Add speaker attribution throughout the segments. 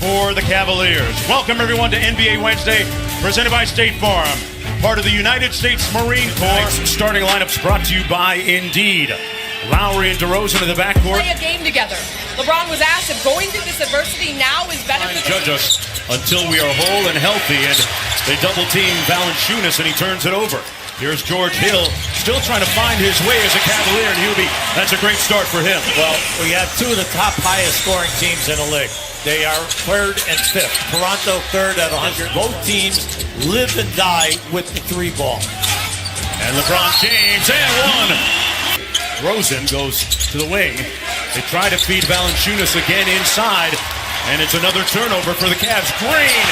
Speaker 1: for the Cavaliers. Welcome everyone to NBA Wednesday, presented by State Farm, part of the United States Marine Corps. Starting lineups brought to you by Indeed. Lowry and DeRozan in the backcourt.
Speaker 2: Play a game together. LeBron was asked if going through this adversity now is better for the
Speaker 1: Judge us until we are whole and healthy, and they double team Valanciunas and he turns it over. Here's George Hill, still trying to find his way as a Cavalier, and Hubie, that's a great start for him.
Speaker 3: Well, we have two of the top highest scoring teams in the league. They are third and fifth. Toronto third at 100. Both teams live and die with the three ball.
Speaker 1: And LeBron James, and one. Rosen goes to the wing. They try to feed Valanciunas again inside, and it's another turnover for the Cavs. Green,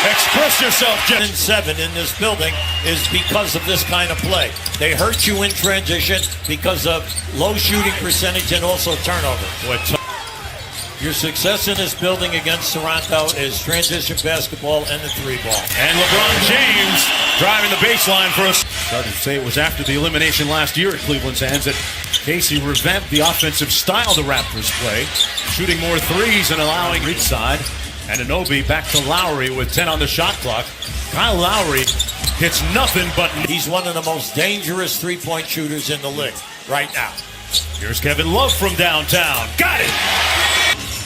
Speaker 1: express yourself, Jeff.
Speaker 3: 7 in this building is because of this kind of play. They hurt you in transition because of low shooting percentage and also turnover. Your success in this building against Toronto is transition basketball and the three ball.
Speaker 1: And LeBron James driving the baseline for us. Started to say it was after the elimination last year at Cleveland's hands that Casey revamped the offensive style the Raptors play, shooting more threes and allowing reach side. And Anunoby back to Lowry with 10 on the shot clock. Kyle Lowry hits nothing but...
Speaker 3: He's one of the most dangerous three-point shooters in the league right now.
Speaker 1: Here's Kevin Love from downtown. Got it!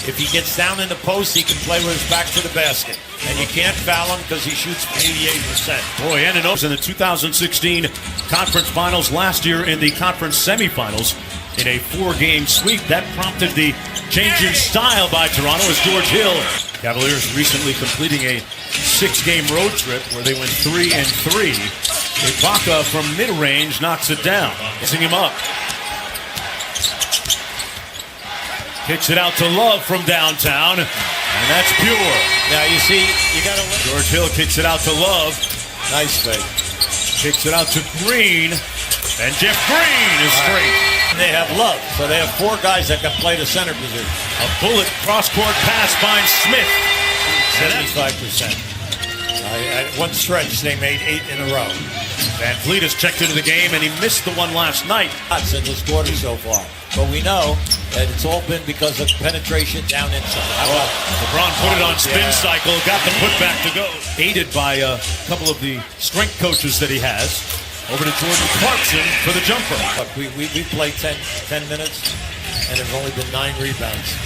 Speaker 3: If he gets down in the post, he can play with his back to the basket. And you can't foul him because he shoots 88%.
Speaker 1: Boy, and in the 2016 conference finals, last year in the conference semifinals, in a 4-game sweep, that prompted the change in style by Toronto as George Hill. Cavaliers recently completing a 6-game road trip where they went 3-3. Ibaka from mid-range knocks it down, missing him up. Kicks it out to Love from downtown, and that's pure.
Speaker 3: Now you see, you got to look.
Speaker 1: George Hill kicks it out to Love.
Speaker 3: Nice fake.
Speaker 1: Kicks it out to Green, and Jeff Green is straight.
Speaker 3: They have Love, so they have 4 guys that can play the center position.
Speaker 1: A bullet cross-court pass by Smith.
Speaker 3: 75%. At one stretch, they made 8 in a row.
Speaker 1: Van Vliet has checked into the game, and he missed the one last night.
Speaker 3: In this quarter so far. But we know that it's all been because of penetration down inside.
Speaker 1: LeBron put it on spin cycle, got the putback to go. Aided by a couple of the strength coaches that he has. Over to Jordan Clarkson for the jumper.
Speaker 3: Look, we played 10 minutes, and there's only been 9 rebounds.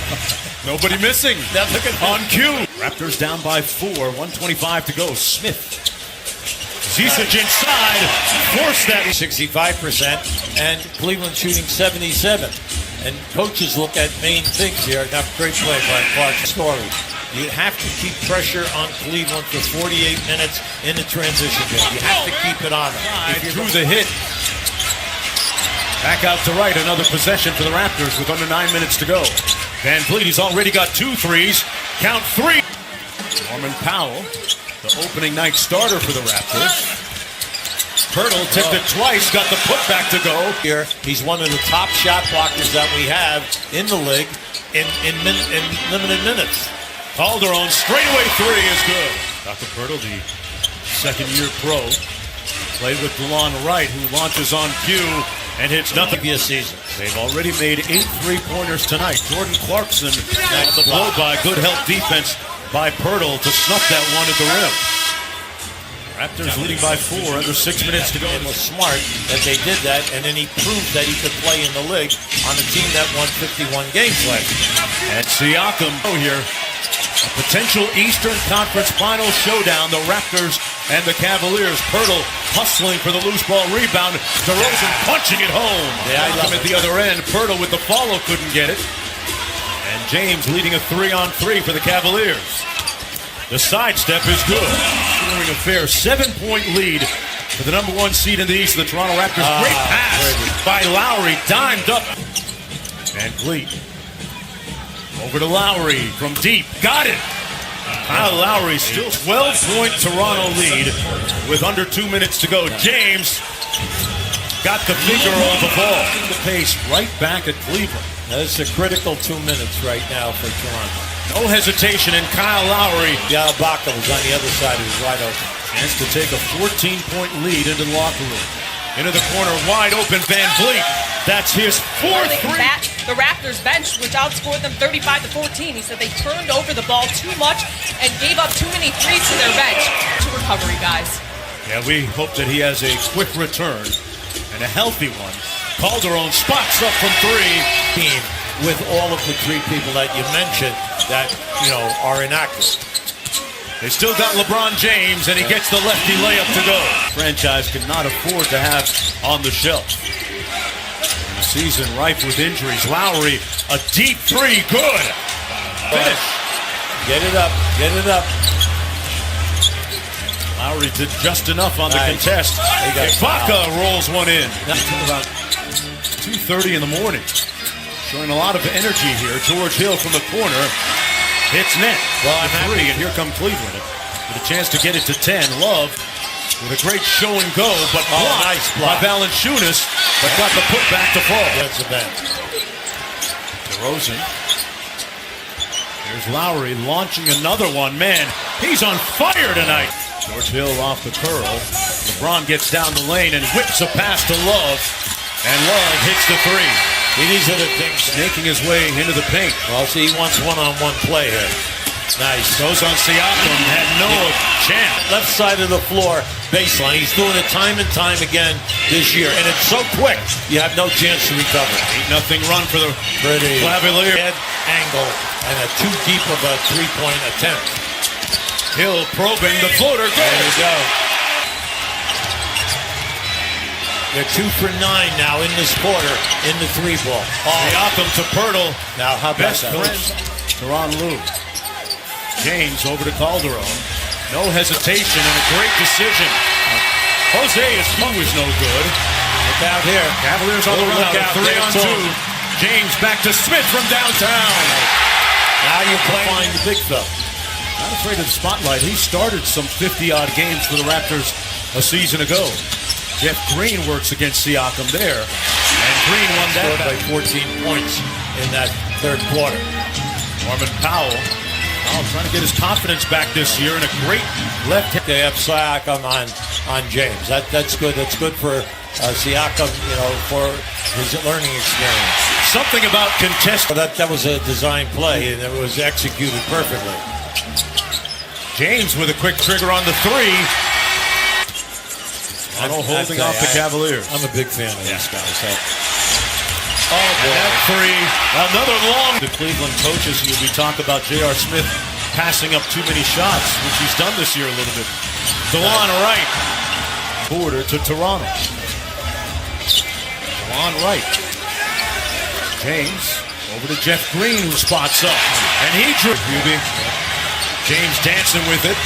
Speaker 1: Nobody missing.
Speaker 3: Now look at
Speaker 1: on cue. Raptors down by 4, 1:25 to go. Smith. Zizic inside, forced that.
Speaker 3: 65%, and Cleveland shooting 77. And coaches look at main things here. Now, great play by Clark's story. You have to keep pressure on Cleveland for 48 minutes in the transition game. You have to keep it on them.
Speaker 1: Through the hit. Back out to right, another possession for the Raptors with under 9 minutes to go. Van Vliet, he's already got 2 threes. Count 3. Norman Powell, the opening night starter for the Raptors. Pirtle tipped it twice, got the putback to go.
Speaker 3: Here, he's one of the top shot blockers that we have in the league in limited minutes.
Speaker 1: Calderon, straightaway 3 is good. Dr. Pirtle, the second-year pro, played with DeLon Wright, who launches on cue and hits nothing this season. They've already made 8 3-pointers tonight. Jordan Clarkson on the blow by good help defense by Pirtle to snuff that one at the rim. Raptors leading by 4, under 6 minutes to go.
Speaker 3: It was smart that they did that, and then he proved that he could play in the league on a team that won 51 games last year.
Speaker 1: And Siakam here. A potential Eastern Conference final showdown. The Raptors and the Cavaliers. Pirtle hustling for the loose ball rebound. DeRozan punching it home. Siakam at the other end. Pirtle with the follow couldn't get it. And James leading a 3-on-3 for the Cavaliers. The sidestep is good. Scoring a fair 7-point lead for the number 1 seed in the East, the Toronto Raptors. Great pass by Lowry, dimed up. And Vliet over to Lowry from deep. Got it. Kyle Lowry still 12-point Toronto lead with under 2 minutes to go. James got the finger on the ball. The pace right back at Cleveland.
Speaker 3: Now, this is a critical 2 minutes right now for Toronto.
Speaker 1: No hesitation, and Kyle Lowry.
Speaker 3: Yeah, Ibaka was on the other side. He was wide open.
Speaker 1: Chance to take a 14-point lead into the locker room. Into the corner, wide open, Van Vliet. That's his 4th three.
Speaker 2: the Raptors bench, which outscored them 35-14. He said they turned over the ball too much and gave up too many threes to their bench. To recovery, guys.
Speaker 1: Yeah, we hope that he has a quick return and a healthy one. Calderon spots up from three.
Speaker 3: Team with all of the three people that you mentioned that, are inactive.
Speaker 1: They still got LeBron James, and he gets the lefty layup to go. Franchise cannot afford to have on the shelf. In a season rife with injuries, Lowry, a deep three, good. Finish.
Speaker 3: Get it up, get it up.
Speaker 1: Lowry did just enough on the contest. Ibaka rolls one in. Until about 2:30 in the morning. Showing a lot of energy here. George Hill from the corner. Hits net. Well, I'm three, and here come Cleveland with a chance to get it to 10. Love with a great show and go, but blocked
Speaker 3: nice block
Speaker 1: by Valanciunas, but got the putback to fall.
Speaker 3: That's a bad.
Speaker 1: DeRozan. Here's Lowry launching another one. Man, he's on fire tonight. George Hill off the curl. LeBron gets down the lane and whips a pass to Love, and Love hits the three.
Speaker 3: These are the things.
Speaker 1: Making his way into the paint.
Speaker 3: Well, see, he wants one-on-one play here. Nice.
Speaker 1: Goes on Siakam. Had no chance.
Speaker 3: Left side of the floor, baseline. He's doing it time and time again this year. And it's so quick, you have no chance to recover.
Speaker 1: 8-0 run for the Cavaliers.
Speaker 3: Head angle and a too deep of a three-point attempt.
Speaker 1: Hill probing the floater.
Speaker 3: There you go. They're 2 for 9 now in this quarter in the three ball.
Speaker 1: Siakam to Pirtle.
Speaker 3: Now, how about
Speaker 1: Best
Speaker 3: that?
Speaker 1: friends. Teron Lue. James over to Calderon. No hesitation and a great decision. Jose is no good.
Speaker 3: Look out here.
Speaker 1: Cavaliers on the run. 3-on-2. James back to Smith from downtown.
Speaker 3: Now you're playing the big fella.
Speaker 1: Not afraid of the spotlight. He started some 50-odd games for the Raptors a season ago. Jeff Green works against Siakam there. And Green won that
Speaker 3: by 14 points in that third quarter.
Speaker 1: Norman Powell trying to get his confidence back this year in a great left hand.
Speaker 3: They have Siakam on James. That's good. That's good for Siakam, for his learning experience.
Speaker 1: Something about contest.
Speaker 3: That was a design play, and it was executed perfectly.
Speaker 1: James with a quick trigger on the three. Holding off the Cavaliers.
Speaker 3: I'm a big fan of these guys.
Speaker 1: And that three, another long. The Cleveland coaches, we talk about J.R. Smith passing up too many shots, which he's done this year a little bit. DeLon Wright. Border to Toronto. DeLon Wright. James over to Jeff Green, who spots up. And he drew. James dancing with it.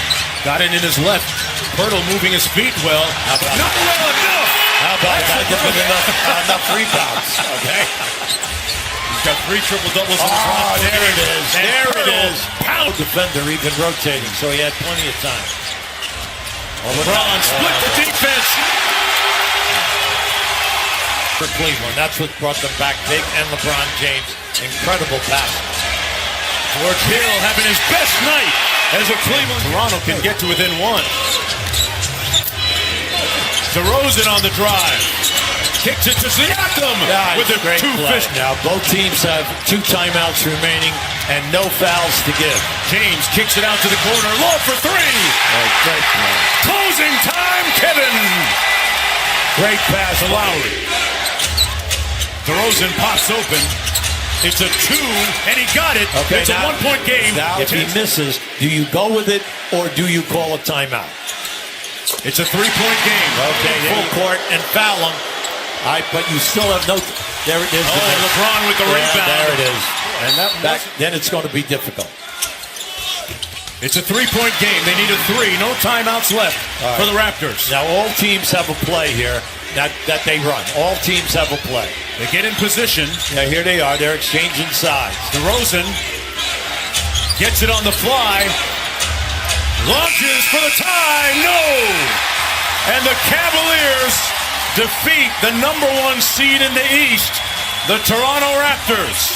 Speaker 1: Got it in his left. Pirtle moving his feet well. Not well enough.
Speaker 3: How about that? Enough rebounds. Okay.
Speaker 1: He's got 3 triple-doubles in his left.
Speaker 3: There it is. There it is.
Speaker 1: Pound.
Speaker 3: Defender even rotating, so he had plenty of time.
Speaker 1: LeBron split the defense.
Speaker 3: For Cleveland, that's what brought them back big, and LeBron James. Incredible pass.
Speaker 1: George Hill having his best night as a Cleveland. Toronto can get to within 1. DeRozan on the drive. Kicks it to Siakam with a
Speaker 3: great
Speaker 1: 2-fist.
Speaker 3: Now both teams have 2 timeouts remaining and no fouls to give.
Speaker 1: James kicks it out to the corner. Low for 3.
Speaker 3: Great play.
Speaker 1: Closing time, Kevin. Great pass, Lowry. DeRozan pops open. It's a 2, and he got it.
Speaker 3: Okay,
Speaker 1: it's a 1-point game.
Speaker 3: Now, if he misses, do you go with it or do you call a timeout?
Speaker 1: It's a 3-point game.
Speaker 3: Okay, full court and foul him. But you still have no. There it is.
Speaker 1: LeBron with the rebound.
Speaker 3: There it is.
Speaker 1: And
Speaker 3: then it's going to be difficult.
Speaker 1: It's a 3-point game. They need a 3. No timeouts left for the Raptors.
Speaker 3: Now all teams have a play here that they run. All teams have a play.
Speaker 1: They get in position.
Speaker 3: Yeah, here they are. They're exchanging sides.
Speaker 1: DeRozan gets it on the fly. Launches for the tie. No! And the Cavaliers defeat the #1 seed in the East, the Toronto Raptors.